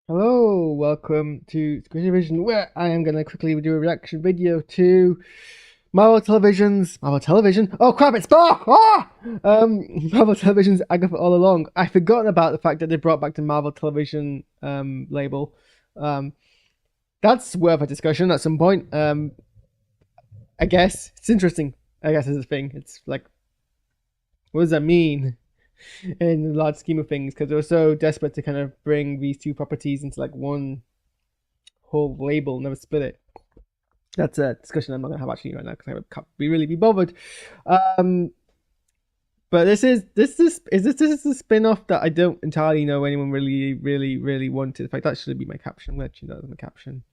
Hello, welcome to SquishiVision, where I am going to quickly do a reaction video to Marvel Television. Oh crap, it's back! Marvel Television's Agatha All Along. I've forgotten about the fact that they brought back the Marvel Television label. That's worth a discussion at some point. I guess it's interesting. I guess is a thing. It's like, what does that mean in the large scheme of things? Because they were so desperate to kind of bring these two properties into like one whole label, never split it. That's a discussion I'm not gonna have actually right now because I can't really be bothered. But this is a spin-off that I don't entirely know anyone really wanted. In fact, that should be my caption. I'm gonna change that as my caption.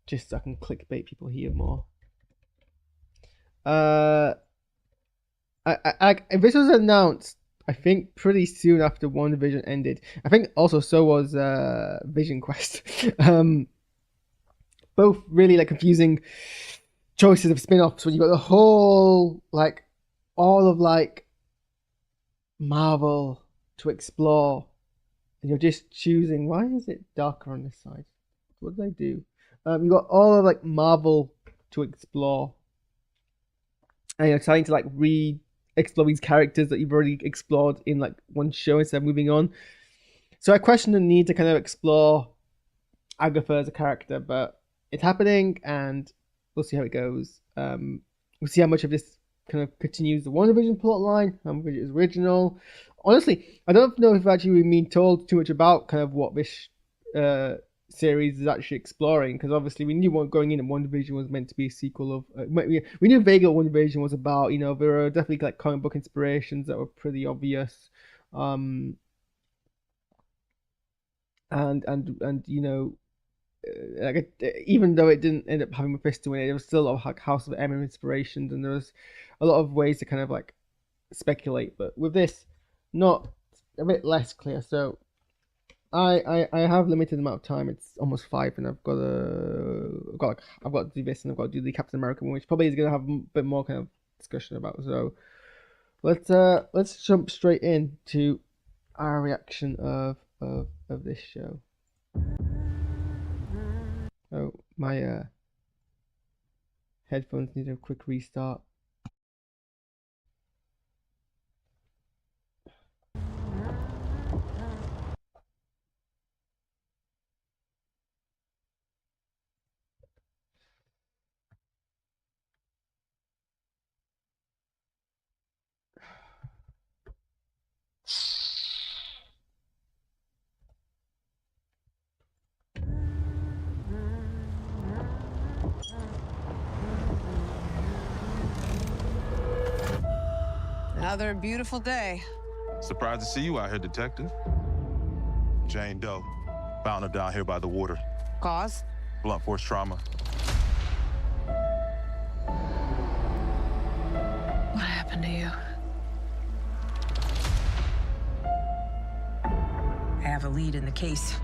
Just so I can clickbait people here more. This was announced, I think, pretty soon after WandaVision ended. I think also so was Vision Quest. Both really like confusing choices of spin-offs when you got the whole like all of like Marvel to explore, and you're just choosing. Why is it darker on this side? What did I do? You got all of like Marvel to explore, and you're trying to like explore these characters that you've already explored in like one show instead of moving on. So I question the need to kind of explore Agatha as a character, but it's happening, and we'll see how it goes. We'll see how much of this kind of continues the WandaVision plotline, how much is original. Honestly, I don't know if actually we've been told too much about kind of what this series is actually exploring, because obviously we knew what going in, and WandaVision was meant to be a sequel of we knew vaguely what WandaVision was about. You know, there were definitely like comic book inspirations that were pretty obvious, and you know, like even though it didn't end up having Mephisto in it, there was still a lot of like House of M inspirations, and there was a lot of ways to kind of like speculate. But with this, not a bit less clear. So I have limited amount of time. It's almost 5, and I've got to do this, and I've got to do the Captain America one, which probably is gonna have a bit more kind of discussion about. So let's jump straight into our reaction of this show. Oh, my headphones need a quick restart. Another beautiful day. Surprised to see you out here, Detective. Jane Doe. Found her down here by the water. Cause? Blunt force trauma. What happened to you? I have a lead in the case,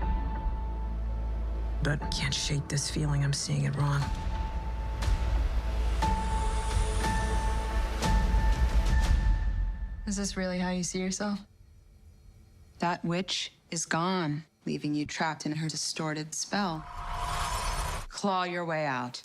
but I can't shake this feeling I'm seeing it wrong. Is this really how you see yourself? That witch is gone, leaving you trapped in her distorted spell. Claw your way out.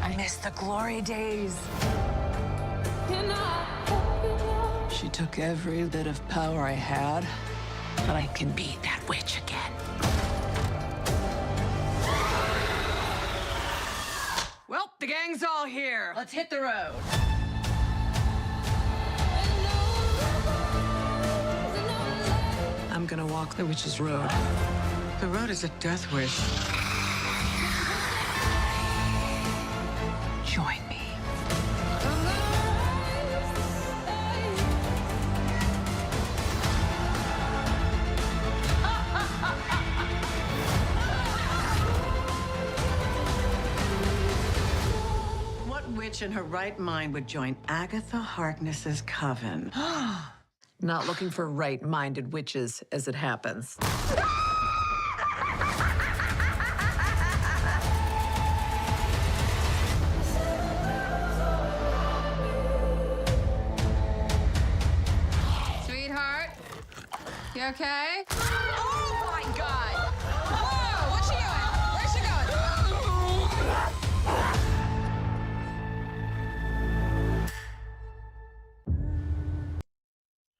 I miss the glory days. She took every bit of power I had, But I can beat that witch again. Well, the gang's all here. Let's hit the road. I'm gonna walk the witch's road. The road is a death wish. Join me. What witch in her right mind would join Agatha Harkness's coven? Not looking for right-minded witches, as it happens. Sweetheart, you okay? Oh my God! Whoa! What's she doing? Where's she going?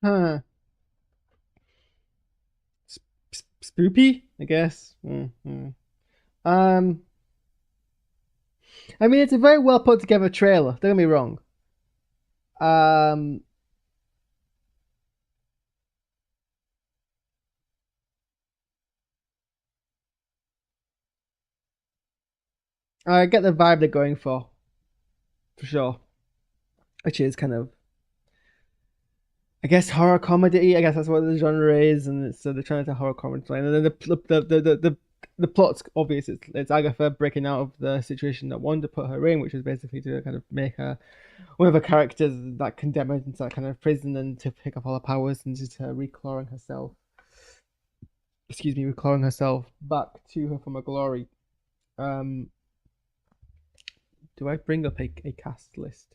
Huh. Spoopy, I guess. I mean, it's a very well put together trailer. Don't get me wrong. I get the vibe they're going for sure. Which is kind of, I guess, horror comedy. I guess that's what the genre is, and so they're trying to horror comedy. And then the plot's obvious. It's Agatha breaking out of the situation that Wanda put her in, which was basically to kind of make her one of her characters that condemn her into that kind of prison and to pick up all her powers and just reclawing herself. Reclawing herself back to her from her glory. Do I bring up a cast list?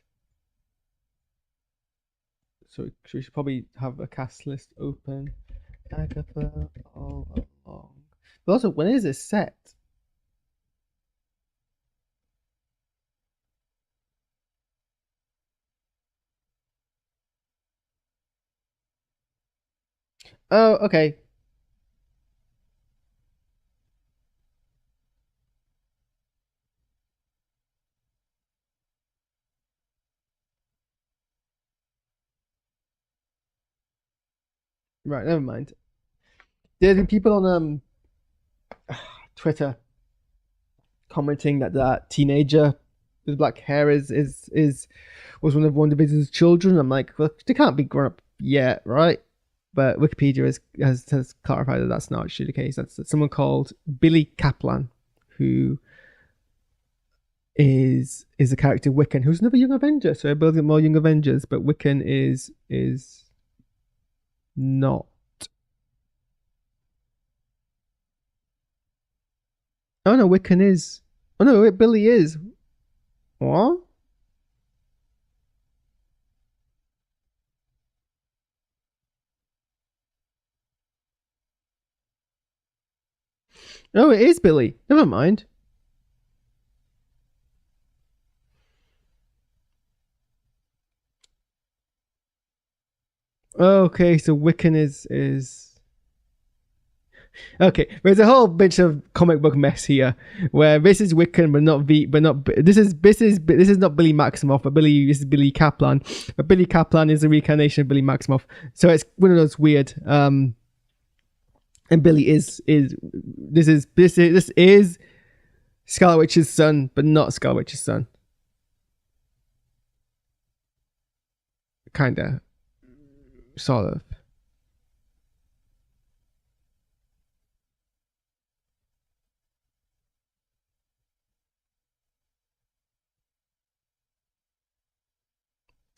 So we should probably have a cast list open. Agatha all along. But also, when is it set? Oh, okay. Right, never mind. There's been people on Twitter commenting that that teenager with black hair was one of WandaVision's children. I'm like, well, they can't be grown up yet, right? But Wikipedia has clarified that that's not actually the case. That's someone called Billy Kaplan, who is the character Wiccan, who's another Young Avenger. So we're building more Young Avengers, but Wiccan is not. Oh no, Wiccan is. Oh no, Billy is. What? Oh, it is Billy. Never mind. Okay, so Wiccan is. Okay, there's a whole bunch of comic book mess here, where this is Wiccan, this is not Billy Maximoff, but this is Billy Kaplan, but Billy Kaplan is a reincarnation of Billy Maximoff, so it's one of those weird. And Billy is Scarlet Witch's son, but not Scarlet Witch's son. Kinda, sort of.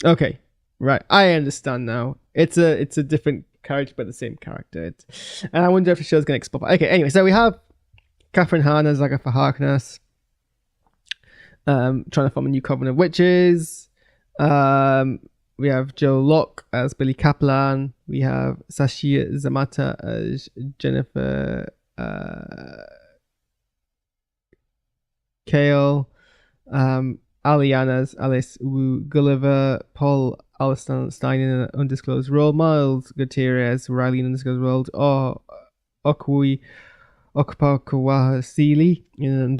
Okay, right. I understand now. It's a different character, but the same character. And I wonder if the show's going to explore. Okay, anyway, so we have Catherine Hahn as Agatha Harkness, trying to form a new coven of witches. We have Joe Locke as Billy Kaplan. We have Sashia Zamata as Jennifer Kale. Aliana's Alice Wu, Gulliver, Paul Allenstein in an undisclosed role, Miles Gutierrez, Riley in an undisclosed role, Okwi Okpakawasili in an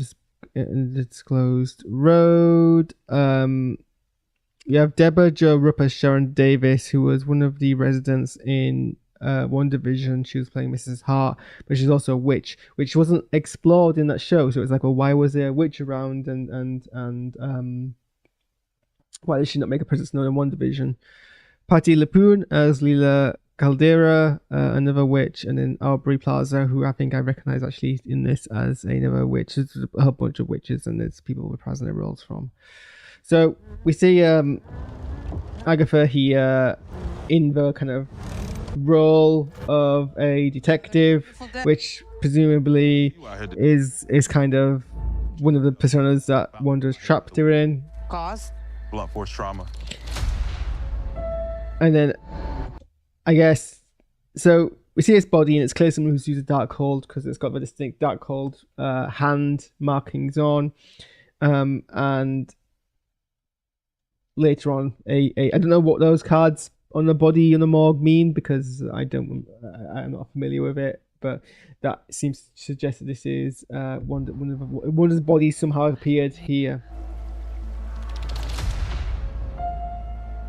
undisclosed road. You have Deborah Jo Rupp as Sharon Davis, who was one of the residents in WandaVision. She was playing Mrs. Hart, but she's also a witch, which wasn't explored in that show. So it's like, well, why was there a witch around, and why did she not make a presence known in WandaVision? Patti LuPone as Lila Caldera, another witch, and then Aubrey Plaza, who I think I recognize actually in this as another witch. There's a whole bunch of witches, and there's people reprising their roles from. So we see Agatha here in the kind of role of a detective, which presumably is kind of one of the personas that Wanda's trapped her in. Cause? Blunt force trauma. And then, I guess, so we see his body, and it's clear someone who's used a dark hold because it's got the distinct dark hold hand markings on. And later on, I don't know what those cards on the body on the morgue mean because I'm not familiar with it, but that seems to suggest that this is Wanda's body somehow appeared here.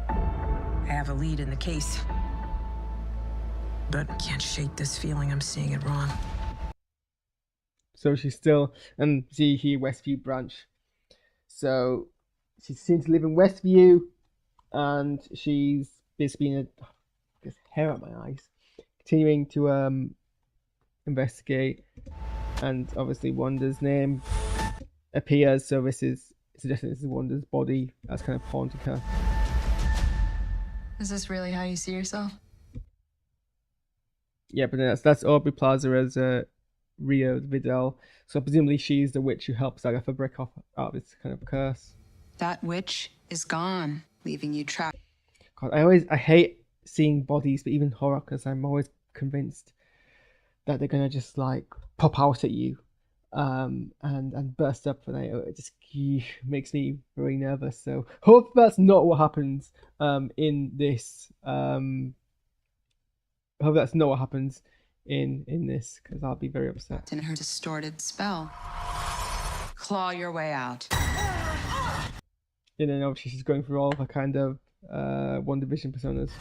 I have a lead in the case, but can't shake this feeling I'm seeing it wrong. So she's still, and see here, Westview branch. So she seems to live in Westview, and she's basically hair out my eyes, continuing to investigate, and obviously Wanda's name appears. So this is suggesting this is Wanda's body that's kind of haunting her. Is this really how you see yourself? Yeah, but then that's Aubrey Plaza as Rio Vidal. So presumably she's the witch who helps Agatha break out of this kind of curse. That witch is gone, leaving you trapped. God, I hate seeing bodies, but even horror, because I'm always convinced that they're gonna just like pop out at you, and burst up, and it just makes me very nervous. So hope that's not what happens in this. Hope that's not what happens in this, because I'll be very upset. In her distorted spell. Claw your way out. And then obviously she's going through all of her kind of WandaVision personas.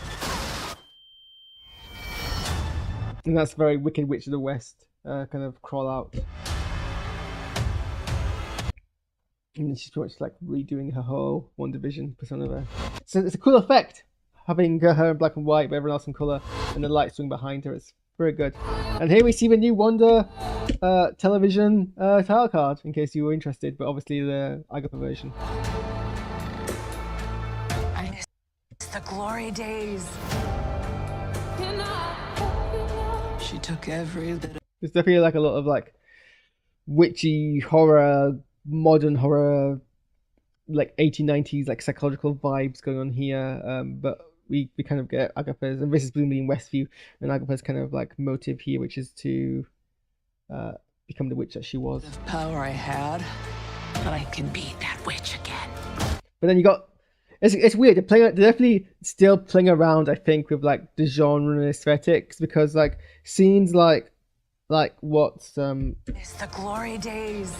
And that's very Wicked Witch of the West kind of crawl out. And then she's pretty much like redoing her whole WandaVision persona there. So it's a cool effect, having her in black and white but everyone else in colour, and the light swing behind her. It's very good. And here we see the new Wanda television title card, in case you were interested, but obviously the Agatha version. It's the glory days. She took every bit of... There's definitely like a lot of like witchy horror, modern horror, like 1890s like psychological vibes going on here. But we kind of get Agatha's, and this is presumably in Westview, and Agatha's kind of like motive here, which is to become the witch that she was. The power I had, but I can be that witch again. But then you got, it's weird. They're definitely still playing around, I think, with like the genre and aesthetics, because like scenes like what's It's the glory days.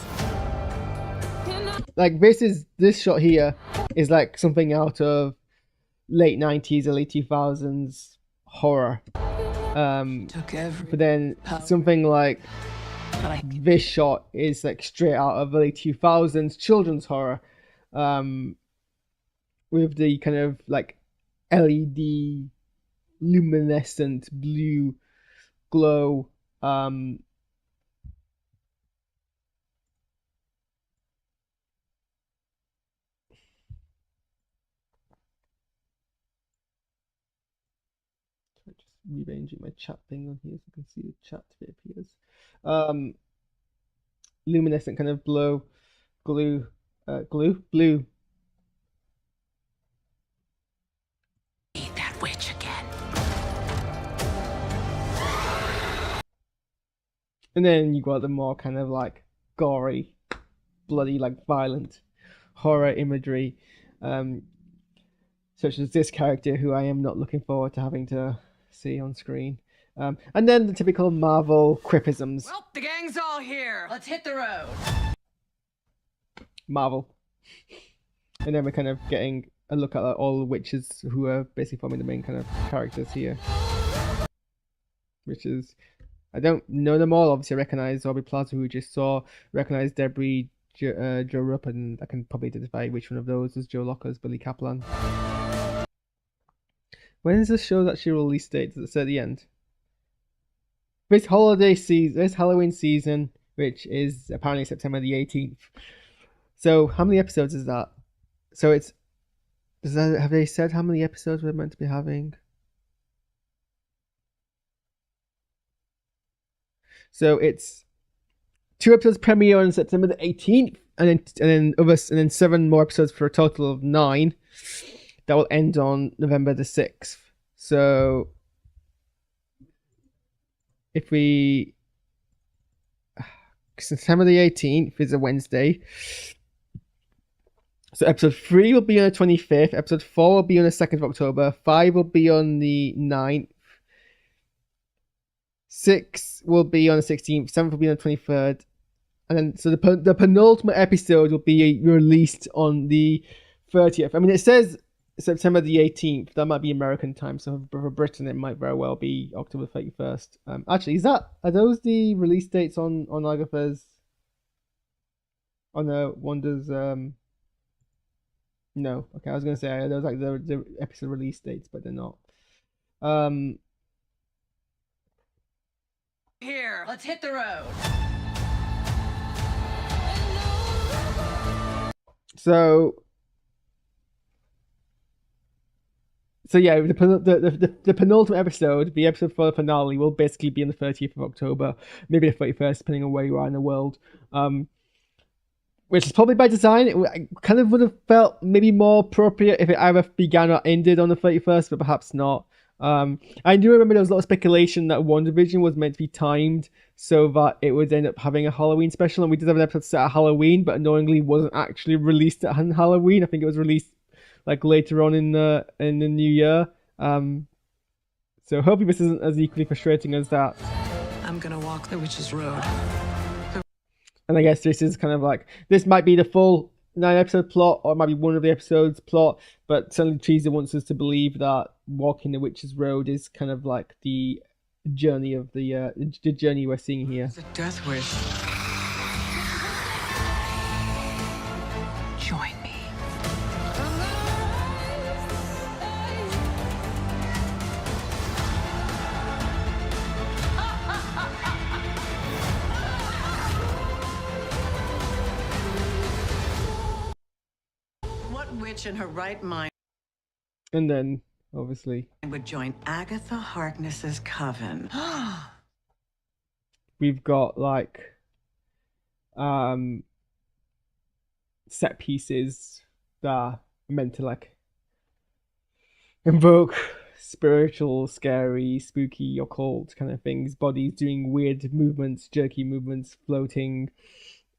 like this shot here is like something out of late 90s, early 2000s horror. Took every... But then something like this shot is like straight out of early 2000s children's horror, with the kind of like LED luminescent blue glow. Just rearranging my chat thing on here so you can see the chat if it appears. Luminescent kind of blue. Be that witch again. And then you got the more kind of like gory, bloody, like violent horror imagery, such as this character who I am not looking forward to having to see on screen. And then the typical Marvel quipisms. Well, the gang's all here. Let's hit the road. Marvel. And then we're kind of getting a look at all the witches who are basically forming the main kind of characters here. Which is, I don't know them all. Obviously, I recognize Aubrey Plaza, who we just saw. Recognize Debris, Joe Rupp, and I can probably identify which one of those was Joe Locker's Billy Kaplan. When is this show's actually release date? Does it say at the end? This holiday season, this Halloween season, which is apparently September the 18th. So how many episodes is that? So it's, have they said how many episodes we're meant to be having? So it's 2 episodes premiere on September the 18th, and then 7 more episodes for a total of 9. That will end on November the 6th. So if we September the 18th is a Wednesday. So episode 3 will be on the 25th. Episode 4 will be on the 2nd of October. 5 will be on the 9th. 6 will be on the 16th. 7 will be on the 23rd. And then, so the penultimate episode will be released on the 30th. I mean, it says September the 18th. That might be American time. So for Britain, it might very well be October 31st. Actually, are those the release dates on Agatha's? On the Wonders? No. Okay, I was gonna say those like the episode release dates, but they're not. Here, let's hit the road. So yeah, the penultimate episode, the episode for the finale, will basically be on the 30th of October, maybe the 31st, depending on where you are in the world. Which is probably by design. It kind of would have felt maybe more appropriate if it either began or ended on the 31st, but perhaps not. I do remember there was a lot of speculation that WandaVision was meant to be timed so that it would end up having a Halloween special, and we did have an episode set at Halloween, but annoyingly wasn't actually released at Halloween. I think it was released like later on in the new year. So hopefully this isn't as equally frustrating as that. I'm gonna walk the witch's road. And I guess this is kind of like, this might be the full 9-episode plot, or it might be one of the episodes plot, but certainly Teaser wants us to believe that walking the witch's road is kind of like the journey of the journey we're seeing here. The death wish. Join me. What witch in her right mind And then, obviously, would join Agatha Harkness's coven? we've got like set pieces that are meant to like invoke spiritual, scary, spooky, occult kind of things. Bodies doing weird movements, jerky movements, floating,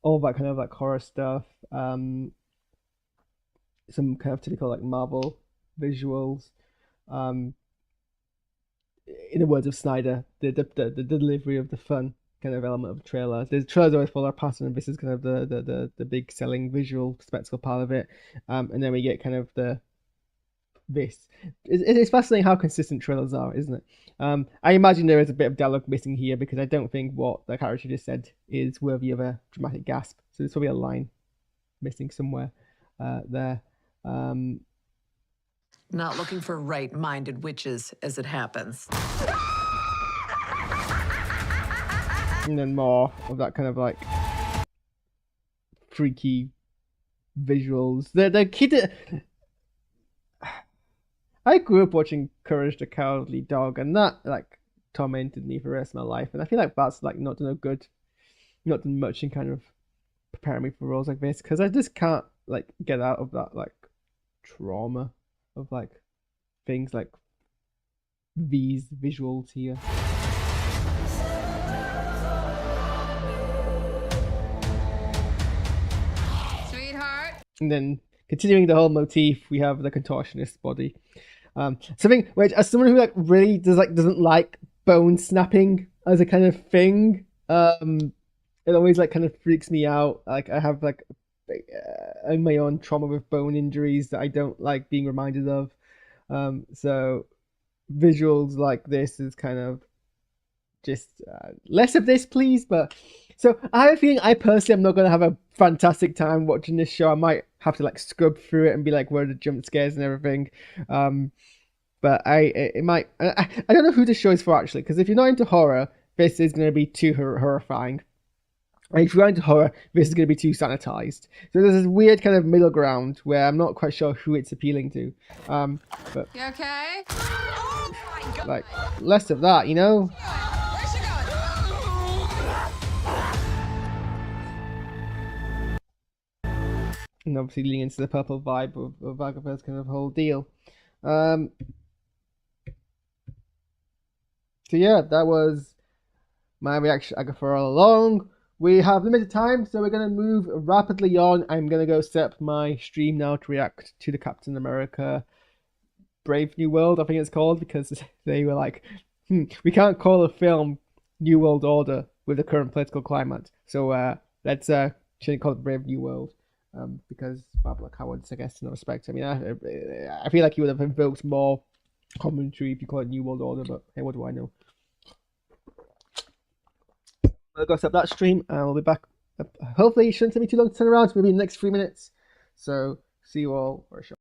all that kind of like horror stuff. Some kind of typical like Marvel visuals. In the words of Snyder, the delivery of the fun kind of element of the trailer. The trailers always follow a pattern, and this is kind of the big selling visual spectacle part of it. And then we get kind of this. It's fascinating how consistent trailers are, isn't it? I imagine there is a bit of dialogue missing here, because I don't think what the character just said is worthy of a dramatic gasp. So there's probably a line missing somewhere there. Not looking for right-minded witches as it happens. And then more of that kind of like freaky visuals. The kid. I grew up watching Courage the Cowardly Dog, and that like tormented me for the rest of my life. And I feel like that's like not done much in kind of preparing me for roles like this, because I just can't like get out of that like trauma of like things like these visuals here. Sweetheart. And then continuing the whole motif, we have the contortionist body. Something which, as someone who like really doesn't like bone snapping as a kind of thing, it always like kind of freaks me out. Like I have like my own trauma with bone injuries that I don't like being reminded of. So visuals like this is kind of just less of this, please. But so I have a feeling I personally am not going to have a fantastic time watching this show. I might have to like scrub through it and be like, where are the jump scares and everything. But I don't know who this show is for actually, because if you're not into horror, this is going to be too horrifying. And if you're into horror, this is going to be too sanitized. So there's this weird kind of middle ground where I'm not quite sure who it's appealing to. But You okay? like less of that, you know. Where's she going? and obviously leaning into the purple vibe of Agatha's kind of whole deal. So yeah, that was my reaction to Agatha all along. We have limited time, so we're going to move rapidly on. I'm going to go set up my stream now to react to the Captain America Brave New World, I think it's called, because they were like, we can't call a film New World Order with the current political climate. So let's change call it Brave New World, because Barbara Cowards, I guess, in that respect. I mean, I feel like you would have invoked more commentary if you call it New World Order, but hey, what do I know? I'll go set up that stream and we'll be back. Hopefully it shouldn't take me too long to turn around, maybe in the next 3 minutes. So see you all for a show.